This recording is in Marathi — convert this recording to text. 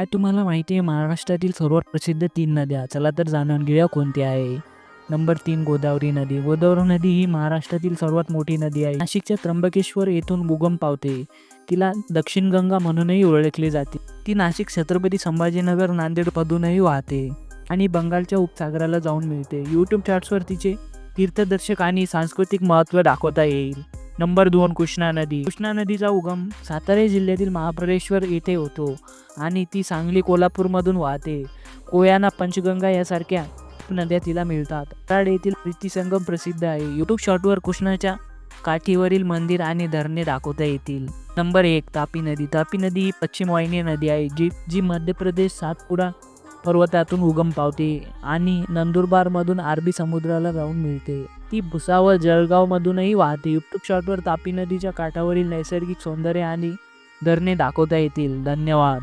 काय तुम्हाला माहिती आहे महाराष्ट्रातील सर्वात प्रसिद्ध 3 नद्या? चला तर जाणून घेऊया कोणत्या आहे. नंबर 3 गोदावरी नदी. गोदावरी नदी ही महाराष्ट्रातील सर्वात मोठी नदी आहे. नाशिकच्या त्र्यंबकेश्वर येथून उगम पावते. तिला दक्षिण गंगा म्हणूनही ओळखले जाते. ती नाशिक, छत्रपती संभाजीनगर, नांदेडमधूनही वाहते आणि बंगालच्या उपसागराला जाऊन मिळते. यूट्यूब चार्ट्सवर तिचे तीर्थदर्शक आणि सांस्कृतिक महत्त्व दाखवता येईल. नंबर 2 कृष्णा नदी. कृष्णा नदीचा उगम सातारा जिल्ह्यातील महाबळेश्वर येथे होतो आणि ती सांगली, कोल्हापूरमधून वाहते. कोयना, पंचगंगा यासारख्या नद्या तिला मिळतात. कराड येथील प्रीतिसंगम प्रसिद्ध आहे. यूट्यूब शॉर्टवर कृष्णाच्या काठीवरील मंदिर आणि धरणे दाखवता येतील. नंबर 1 तापी नदी. तापी नदी ही पश्चिम वाहिनी नदी आहे जी मध्य प्रदेश सातपुडा पर्वतातून उगम पावते आणि नंदुरबारमधून अरबी समुद्राला जाऊन मिळते. ती भुसावळ, जळगावमधूनही वाहते. यूट्यूब शॉर्टवर तापी नदीच्या काठावरील नैसर्गिक सौंदर्य आणि धरणे दाखवता येतील. धन्यवाद.